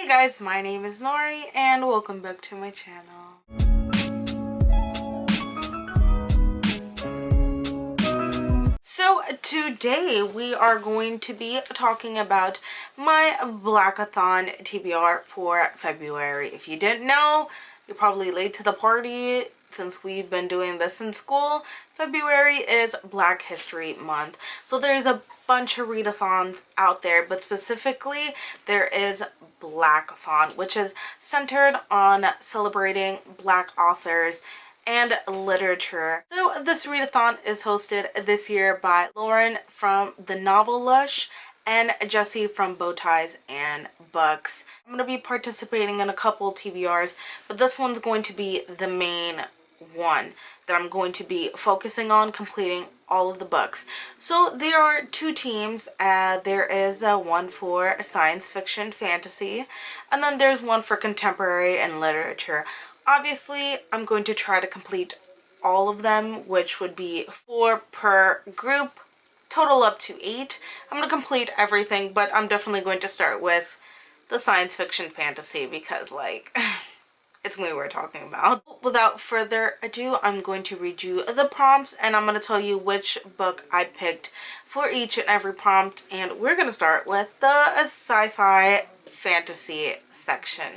Hey guys, my name is Nori and welcome back to my channel. So today we are going to be talking about my Blackathon TBR for February. If you didn't know, you're probably late to the party since we've been doing this in school. February is Black History Month. So there's a bunch of readathons out there, but specifically there is Blackathon, which is centered on celebrating Black authors and literature. So this readathon is hosted this year by Lauren from The Novel Lush and Jesse from Bow Ties and Books. I'm going to be participating in a couple TBRs, but this one's going to be the main one that I'm going to be focusing on completing all of the books. So there are two teams. There is one for science fiction fantasy, and then there's one for contemporary and literature. Obviously, I'm going to try to complete all of them, which would be 4 per group, total up to 8. I'm going to complete everything, but I'm definitely going to start with the science fiction fantasy because, like, it's me we're talking about. Without further ado, I'm going to read you the prompts and I'm going to tell you which book I picked for each and every prompt. And we're going to start with the sci-fi fantasy section.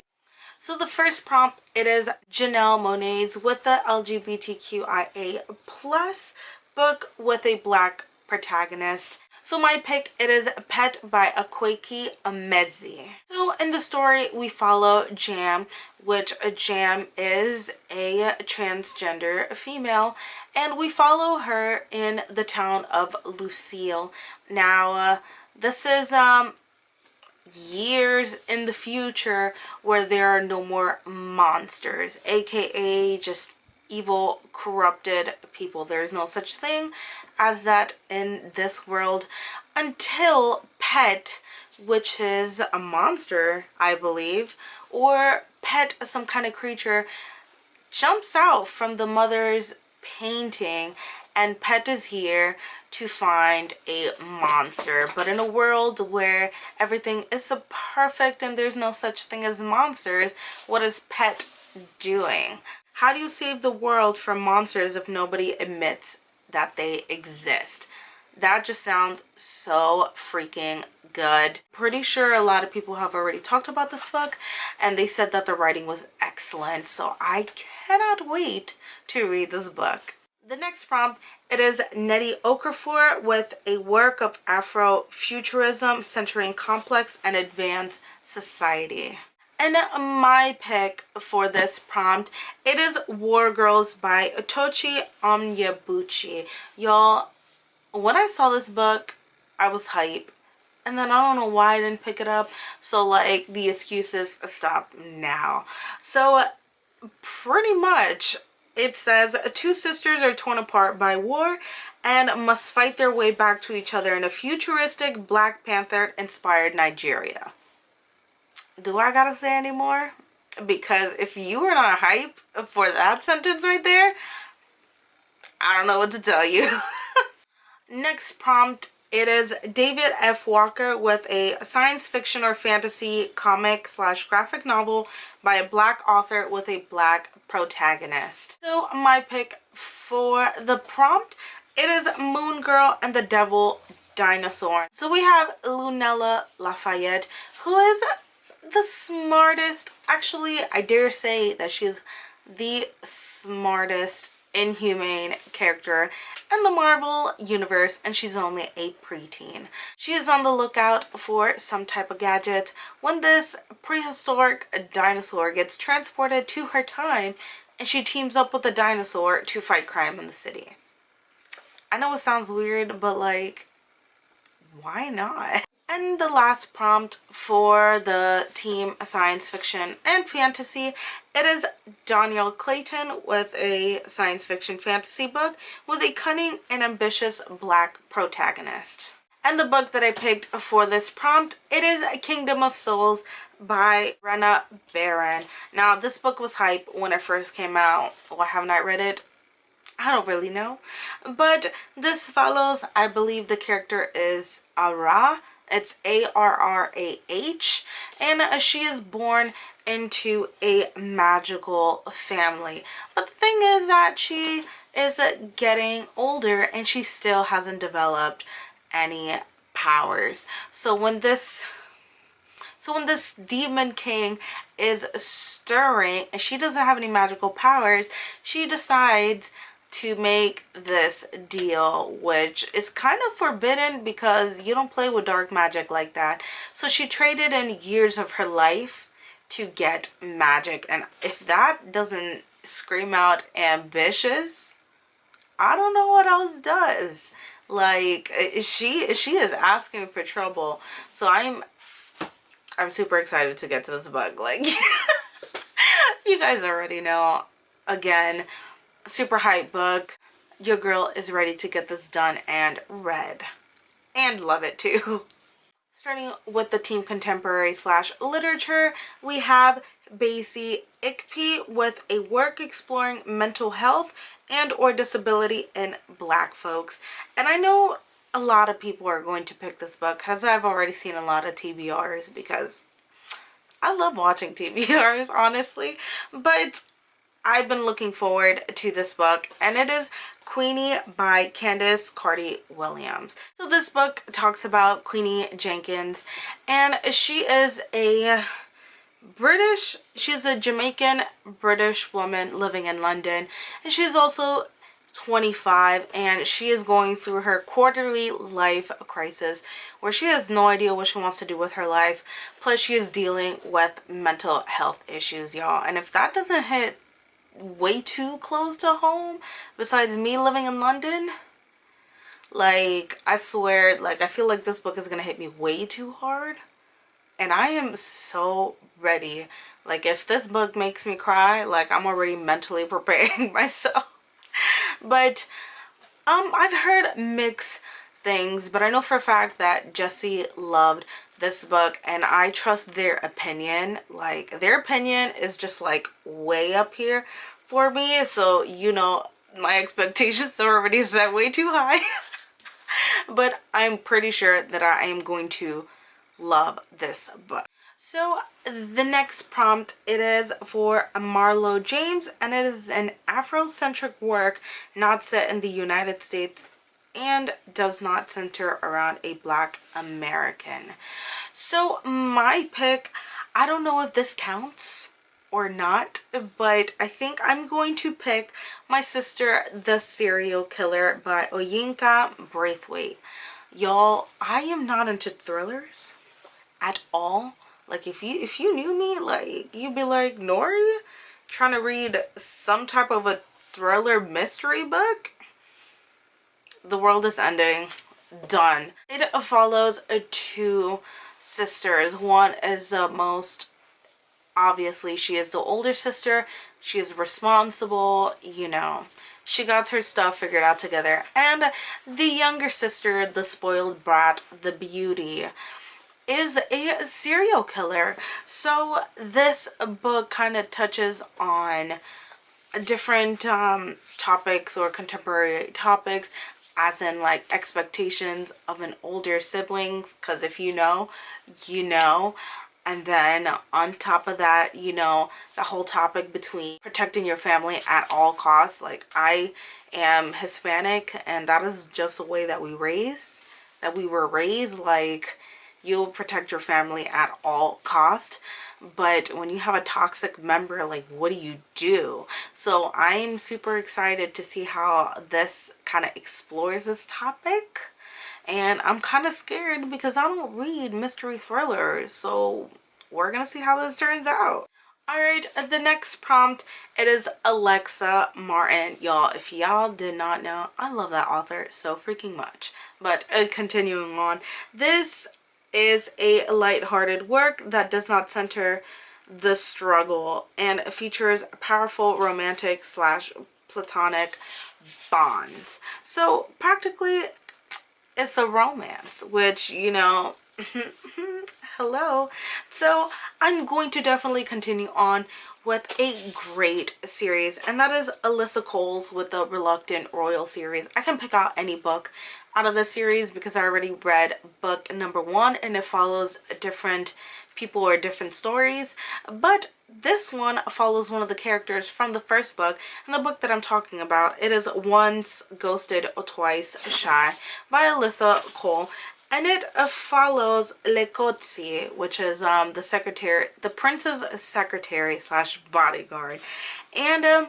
So the first prompt, it is Janelle Monáe's with the LGBTQIA plus book with a Black protagonist. So my pick, it is Pet by Akwaeke Emezi. So in the story, we follow Jam, which Jam is a transgender female, and we follow her in the town of Lucille. Now, this is years in the future where there are no more monsters, aka just evil, corrupted people. There's no such thing as that in this world until Pet, which is a monster, I believe, or Pet, some kind of creature, jumps out from the mother's painting, and Pet is here to find a monster. But in a world where everything is so perfect and there's no such thing as monsters, what is Pet doing? How do you save the world from monsters if nobody admits that they exist? That just sounds so freaking good. Pretty sure a lot of people have already talked about this book and they said that the writing was excellent, so I cannot wait to read this book. The next prompt, it is Nnedi Okorafor with a work of Afrofuturism centering complex and advanced society. And my pick for this prompt, it is War Girls by Tochi Onyebuchi. Y'all, when I saw this book, I was hype. And then I don't know why I didn't pick it up. So, like, the excuses stop now. So, pretty much, it says, 2 sisters are torn apart by war and must fight their way back to each other in a futuristic Black Panther-inspired Nigeria. Do I gotta say any more? Because if you were not hype for that sentence right there, I don't know what to tell you. Next prompt, it is David F. Walker with a science fiction or fantasy comic / graphic novel by a Black author with a Black protagonist. So my pick for the prompt, it is Moon Girl and the Devil Dinosaur. So we have Lunella Lafayette, who is the smartest, actually I dare say that she's the smartest inhumane character in the Marvel universe, and she's only a preteen. She is on the lookout for some type of gadget when this prehistoric dinosaur gets transported to her time, and she teams up with the dinosaur to fight crime in the city. I know it sounds weird, but like, why not? And the last prompt for the team science fiction and fantasy, it is Danielle Clayton with a science fiction fantasy book with a cunning and ambitious Black protagonist. And the book that I picked for this prompt, it is Kingdom of Souls by Brenna Barron. Now, this book was hype when it first came out. Why haven't I read it? I don't really know. But this follows, I believe the character is Ara, It's Arrah, and she is born into a magical family. But the thing is that she is getting older and she still hasn't developed any powers. So when this demon king is stirring and she doesn't have any magical powers, she decides to make this deal, which is kind of forbidden because you don't play with dark magic like that. So she traded in years of her life to get magic, and if that doesn't scream out ambitious, I don't know what else does. Like, she is asking for trouble. So I'm super excited to get to this book. Like, you guys already know. Again, super hype book. Your girl is ready to get this done and read. And love it too. Starting with the teen contemporary / literature, we have Basie Ikpe with a work exploring mental health and or disability in Black folks. And I know a lot of people are going to pick this book because I've already seen a lot of TBRs, because I love watching TBRs, honestly. But I've been looking forward to this book, and it is Queenie by Candace Carty Williams. So this book talks about Queenie Jenkins, and she is she's a Jamaican British woman living in London, and she's also 25, and she is going through her quarterly life crisis where she has no idea what she wants to do with her life. Plus she is dealing with mental health issues, y'all. And if that doesn't hit way too close to home, besides me living in London, like, I swear, like, I feel like this book is gonna hit me way too hard, and I am so ready. Like, if this book makes me cry, like, I'm already mentally preparing myself. But I've heard mixed things, but I know for a fact that Jesse loved this book, and I trust their opinion. Like, their opinion is just like way up here for me, so you know my expectations are already set way too high. But I'm pretty sure that I am going to love this book. So the next prompt, it is for Marlo James, and it is an Afrocentric work not set in the United States and does not center around a Black American. So my pick, I don't know if this counts or not, but I think I'm going to pick My Sister the Serial Killer by Oyinka Braithwaite. Y'all, I am not into thrillers at all. Like, if you knew me, like, you'd be like, Nori, trying to read some type of a thriller mystery book? The world is ending. Done. It follows two sisters. One is the most, obviously, she is the older sister. She is responsible, you know. She got her stuff figured out together. And the younger sister, the spoiled brat, the beauty, is a serial killer. So this book kind of touches on different topics or contemporary topics, as in like expectations of an older siblings, because if you know, you know. And then on top of that, you know, the whole topic between protecting your family at all costs. Like, I am Hispanic, and that is just the way that we were raised. Like, you'll protect your family at all cost. But when you have a toxic member, like, what do you do? So I'm super excited to see how this kind of explores this topic. And I'm kind of scared because I don't read mystery thrillers. So we're going to see how this turns out. Alright, the next prompt, it is Alexa Martin. Y'all, if y'all did not know, I love that author so freaking much. But continuing on, this is a lighthearted work that does not center the struggle and features powerful romantic / platonic bonds. So practically it's a romance, which, you know, Hello. So I'm going to definitely continue on with a great series, and that is Alyssa Cole's with the Reluctant Royal series. I can pick out any book out of this series because I already read book number 1, and it follows different people or different stories, but this one follows one of the characters from the first book. And the book that I'm talking about, it is Once Ghosted or Twice Shy by Alyssa Cole. And it follows Lekotsi, which is the secretary, the prince's secretary slash bodyguard. And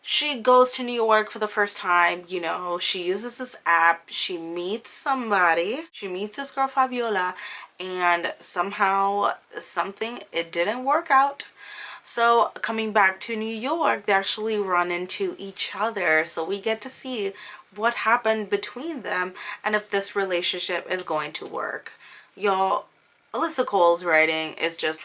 she goes to New York for the first time. You know, she uses this app. She meets somebody. She meets this girl Fabiola, and somehow it didn't work out. So coming back to New York, they actually run into each other. So we get to see what happened between them and if this relationship is going to work. Y'all, Alyssa Cole's writing is just,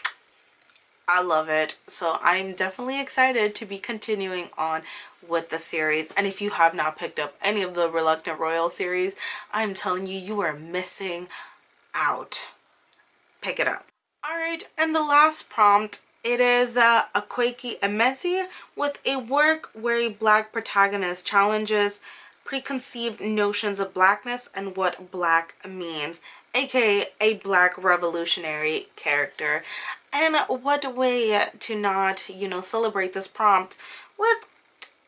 I love it. So I'm definitely excited to be continuing on with the series. And if you have not picked up any of the Reluctant Royal series, I'm telling you, you are missing out. Pick it up. Alright, and the last prompt, it is Akwaeke Emezi with a work where a Black protagonist challenges preconceived notions of Blackness and what Black means, aka a Black revolutionary character. And what way to not, you know, celebrate this prompt with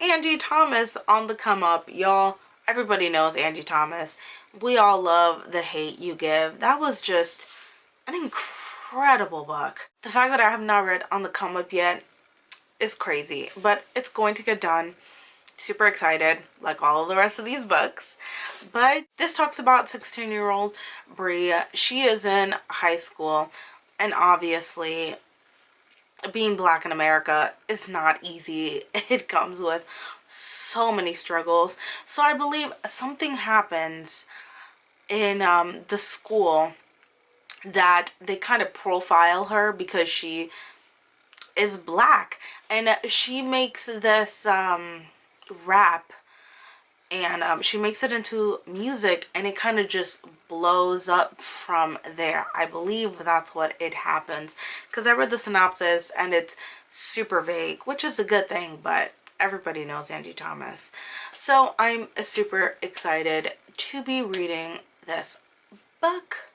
Angie Thomas on the come up, y'all. Everybody knows Angie Thomas. We all love The Hate U Give. That was just an incredible book. The fact that I have not read On the Come Up yet is crazy, but it's going to get done. Super excited, like all of the rest of these books. But this talks about 16-year-old Brie. She is in high school, and obviously being Black in America is not easy. It comes with so many struggles. So I believe something happens in the school that they kind of profile her because she is Black, and she makes this rap, and she makes it into music, and it kind of just blows up from there. I believe that's what it happens, because I read the synopsis and it's super vague, which is a good thing, but everybody knows Angie Thomas. So I'm super excited to be reading this book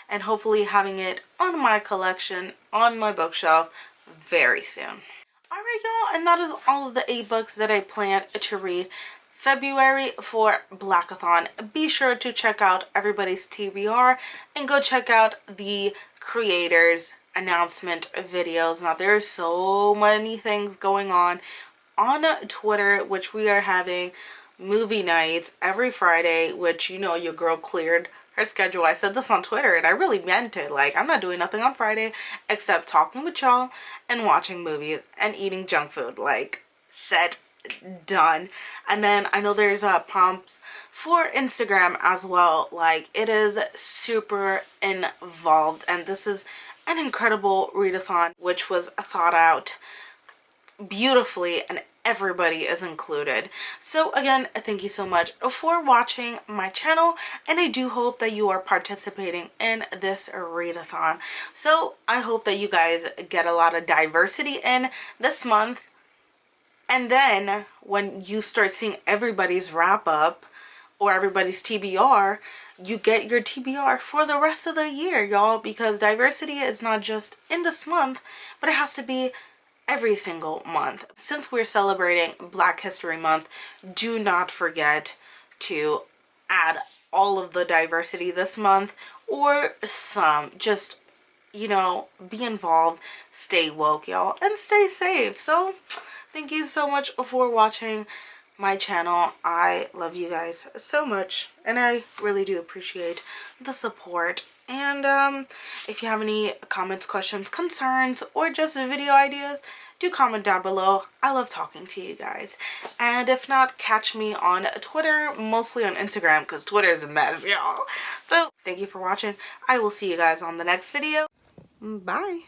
and hopefully having it on my collection, on my bookshelf very soon. Alright y'all, and that is all of the 8 books that I plan to read February for Blackathon. Be sure to check out everybody's TBR and go check out the creators announcement videos. Now there are so many things going on Twitter, which we are having movie nights every Friday, which, you know, your girl cleared her schedule. I said this on Twitter and I really meant it. Like, I'm not doing nothing on Friday except talking with y'all and watching movies and eating junk food. Like, set, done. And then I know there's prompts for Instagram as well. Like, it is super involved, and this is an incredible readathon which was thought out beautifully, and everybody is included. So again, thank you so much for watching my channel, and I do hope that you are participating in this readathon. So I hope that you guys get a lot of diversity in this month, and then when you start seeing everybody's wrap up or everybody's TBR, you get your TBR for the rest of the year, y'all, because diversity is not just in this month, but it has to be every single month. Since we're celebrating Black History Month, do not forget to add all of the diversity this month, or some. Just, you know, be involved, stay woke, y'all, and stay safe. So thank you so much for watching my channel. I love you guys so much, and I really do appreciate the support. And if you have any comments, questions, concerns, or just video ideas, do comment down below. I love talking to you guys. And if not, catch me on Twitter, mostly on Instagram, because Twitter is a mess, y'all. So thank you for watching. I will see you guys on the next video. Bye.